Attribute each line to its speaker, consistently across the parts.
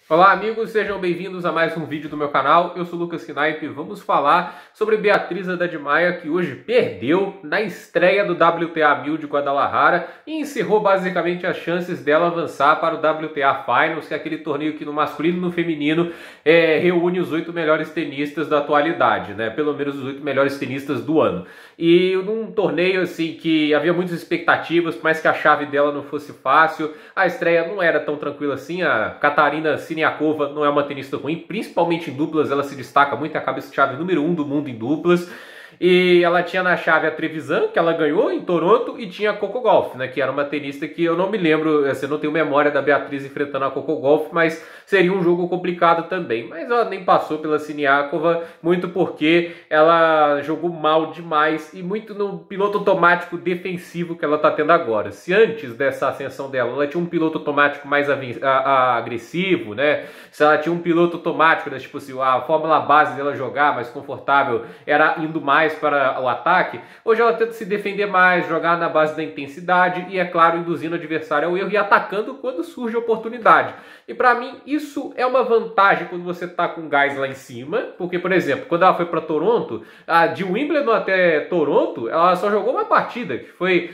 Speaker 1: Olá amigos, sejam bem-vindos a mais um vídeo do meu canal. Eu sou o Lucas Knaip e vamos falar sobre Beatriz Haddad Maia, que hoje perdeu na estreia do WTA 1000 de Guadalajara e encerrou basicamente as chances dela avançar para o WTA Finals, que é aquele torneio que no masculino e no feminino reúne os 8 melhores tenistas da atualidade, né? Pelo menos os 8 melhores tenistas do ano. E num torneio assim que havia muitas expectativas, por mais que a chave dela não fosse fácil, a estreia não era tão tranquila assim. A Catarina Siniakova não é uma tenista ruim, principalmente em duplas ela se destaca muito, é a cabeça-chave número 1 do mundo em duplas. E ela tinha na chave a Trevisan, que ela ganhou em Toronto, e tinha a Coco Gauff, né, que era uma tenista que eu não me lembro, assim, eu não tenho memória da Beatriz enfrentando a Coco Gauff, mas seria um jogo complicado também. Mas ela nem passou pela Siniakova, muito porque ela jogou mal demais e muito no piloto automático defensivo que ela está tendo agora. Se antes dessa ascensão dela ela tinha um piloto automático mais agressivo, né? Se ela tinha um piloto automático, né, tipo assim, a fórmula base dela jogar mais confortável era indo mais para o ataque, hoje ela tenta se defender mais, jogar na base da intensidade e, é claro, induzindo o adversário ao erro e atacando quando surge a oportunidade. E para mim isso é uma vantagem quando você tá com gás lá em cima, porque, por exemplo, quando ela foi para Toronto, de Wimbledon até Toronto, ela só jogou uma partida, que foi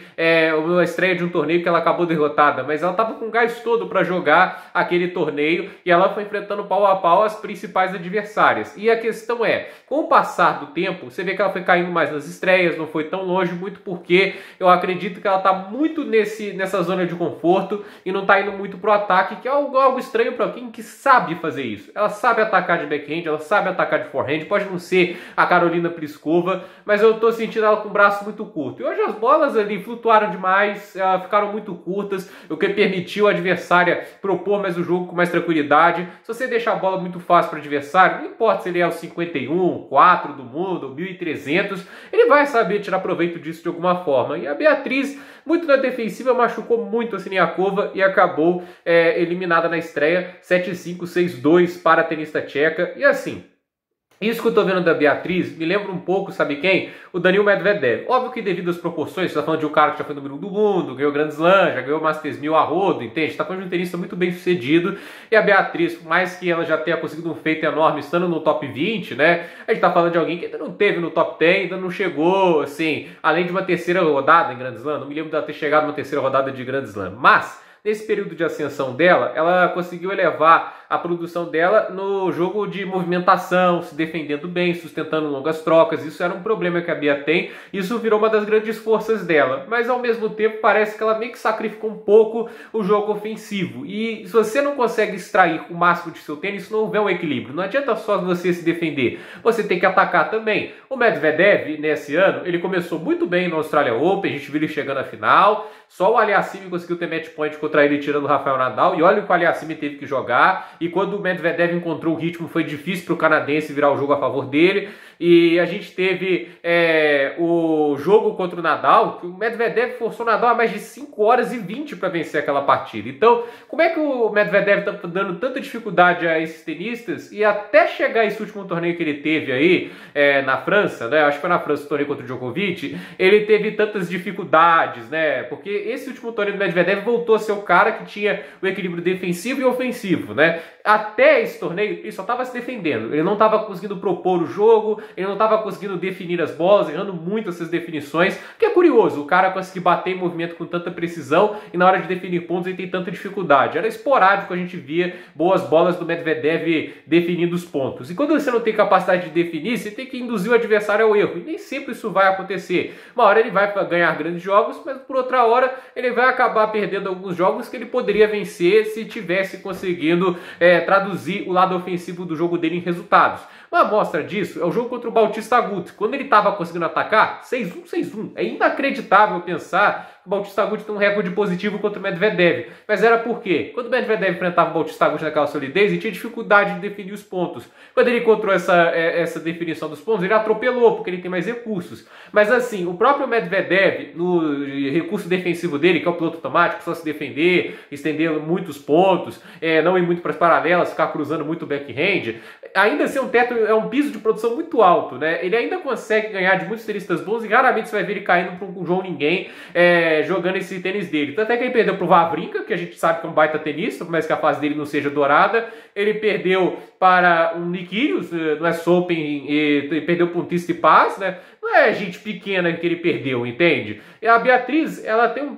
Speaker 1: uma estreia de um torneio que ela acabou derrotada, mas ela tava com gás todo para jogar aquele torneio e ela foi enfrentando pau a pau as principais adversárias. E a questão é, com o passar do tempo, você vê que ela foi caindo mais nas estreias, não foi tão longe, muito porque eu acredito que ela tá muito nessa zona de conforto e não tá indo muito pro ataque, que é algo estranho para quem que sabe fazer isso. Ela sabe atacar de backhand, ela sabe atacar de forehand, pode não ser a Carolina Pliskova, mas eu tô sentindo ela com o braço muito curto. E hoje as bolas ali flutuaram demais, ficaram muito curtas, o que permitiu a adversária propor mais o jogo com mais tranquilidade. Se você deixar a bola muito fácil para o adversário, não importa se ele é o 51, 4 do mundo, 1300, ele vai saber tirar proveito disso de alguma forma. E a Beatriz, muito na defensiva, machucou muito a Siniakova e acabou eliminada na estreia, 7-5, 6-2 para a tenista tcheca. E assim, isso que eu tô vendo da Beatriz me lembra um pouco, sabe quem? O Daniil Medvedev. Óbvio que devido às proporções, você tá falando de um cara que já foi número 1 do mundo, ganhou Grand Slam, já ganhou Masters 1000 a rodo, entende? Tá falando de um tenista muito bem sucedido. E a Beatriz, por mais que ela já tenha conseguido um feito enorme estando no top 20, né? A gente tá falando de alguém que ainda não teve no top 10, ainda não chegou, assim, além de uma terceira rodada em Grand Slam. Não me lembro dela ter chegado numa terceira rodada de Grand Slam. Mas nesse período de ascensão dela, ela conseguiu elevar a produção dela no jogo de movimentação, se defendendo bem, sustentando longas trocas. Isso era um problema que a Bia tem, isso virou uma das grandes forças dela, mas ao mesmo tempo parece que ela meio que sacrificou um pouco o jogo ofensivo, e se você não consegue extrair o máximo de seu tênis, se não houver um equilíbrio, não adianta só você se defender, você tem que atacar também. O Medvedev, nesse ano, ele começou muito bem no Australia Open, a gente viu ele chegando à final, só o Aliassime conseguiu ter match point contra ele tirando o Rafael Nadal, e olha o que o Aliassime teve que jogar, e quando o Medvedev encontrou o ritmo foi difícil para o canadense virar o jogo a favor dele, e a gente teve o jogo contra o Nadal, que o Medvedev forçou o Nadal a mais de 5 horas e 20 para vencer aquela partida. Então, como é que o Medvedev está dando tanta dificuldade a esses tenistas, e até chegar a esse último torneio que ele teve aí, na França, né? Acho que foi na França o torneio contra o Djokovic, ele teve tantas dificuldades, né? Porque esse último torneio do Medvedev voltou a ser o cara que tinha o equilíbrio defensivo e ofensivo, né? Até esse torneio, ele só estava se defendendo. Ele não estava conseguindo propor o jogo, ele não estava conseguindo definir as bolas, errando muito essas definições. Que é curioso, o cara conseguir bater em movimento com tanta precisão e na hora de definir pontos ele tem tanta dificuldade. Era esporádico, a gente via boas bolas do Medvedev definindo os pontos. E quando você não tem capacidade de definir, você tem que induzir o adversário ao erro. E nem sempre isso vai acontecer. Uma hora ele vai ganhar grandes jogos, mas por outra hora ele vai acabar perdendo alguns jogos que ele poderia vencer se tivesse conseguindo traduzir o lado ofensivo do jogo dele em resultados. Uma amostra disso é o jogo contra o Bautista Agut. Quando ele estava conseguindo atacar, 6-1, 6-1. É inacreditável pensar que o Bautista Agut tem um recorde positivo contra o Medvedev. Mas era por quê? Quando o Medvedev enfrentava o Bautista Agut naquela solidez, ele tinha dificuldade de definir os pontos. Quando ele encontrou essa definição dos pontos, ele atropelou, porque ele tem mais recursos. Mas assim, o próprio Medvedev, no recurso defensivo dele, que é o piloto automático, só se defender, estender muitos pontos, não ir muito para as paralelas, ficar cruzando muito o backhand, ainda assim é um piso de produção muito alto, né? Ele ainda consegue ganhar de muitos tenistas bons e raramente você vai ver ele caindo para um João Ninguém jogando esse tênis dele. Tanto é que ele perdeu pro Wawrinka, que a gente sabe que é um baita tenista, por mais que a fase dele não seja dourada. Ele perdeu para um Nick Kyrgios no US Open e perdeu para um Tsitsipas, né? Não é gente pequena que ele perdeu, entende? E a Beatriz, ela tem um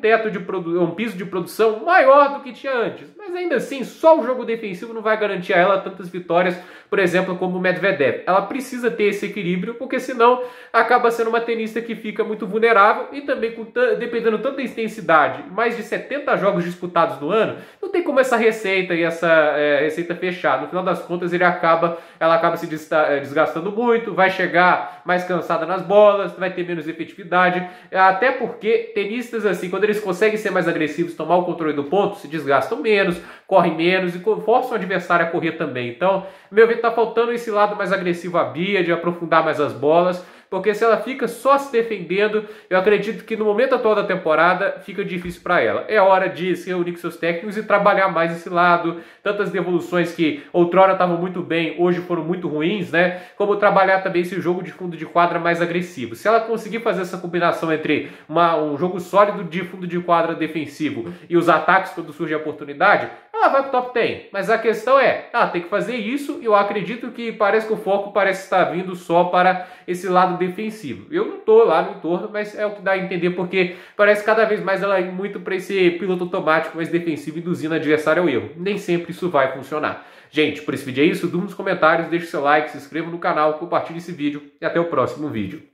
Speaker 1: um piso de produção maior do que tinha antes. Mas ainda assim, só o jogo defensivo não vai garantir a ela tantas vitórias, por exemplo, como o Medvedev. Ela precisa ter esse equilíbrio, porque senão acaba sendo uma tenista que fica muito vulnerável e também dependendo tanta intensidade, mais de 70 jogos disputados no ano, não tem como essa receita e essa receita fechar. No final das contas, ela acaba se desgastando muito, vai chegar mais cansada nas bolas, vai ter menos efetividade, até porque tenistas assim, quando eles conseguem ser mais agressivos, tomar o controle do ponto, se desgastam menos, correm menos e forçam o adversário a correr também. Então, meu ver, tá faltando esse lado mais agressivo à Bia, de aprofundar mais as bolas, porque se ela fica só se defendendo, eu acredito que no momento atual da temporada fica difícil para ela. É hora de se reunir com seus técnicos e trabalhar mais esse lado. Tantas devoluções que outrora estavam muito bem, hoje foram muito ruins, né? Como trabalhar também esse jogo de fundo de quadra mais agressivo. Se ela conseguir fazer essa combinação entre um jogo sólido de fundo de quadra defensivo e os ataques quando surge a oportunidade, ela vai pro top 10. Mas a questão é, ela tem que fazer isso e eu acredito que parece que o foco parece estar vindo só para esse lado defensivo. Eu não tô lá no entorno, mas é o que dá a entender, porque parece que cada vez mais ela ir muito para esse piloto automático mais defensivo, induzindo o adversário ao erro. Nem sempre isso vai funcionar. Gente, por esse vídeo é isso. Durma nos comentários, deixe seu like, se inscreva no canal, compartilhe esse vídeo e até o próximo vídeo.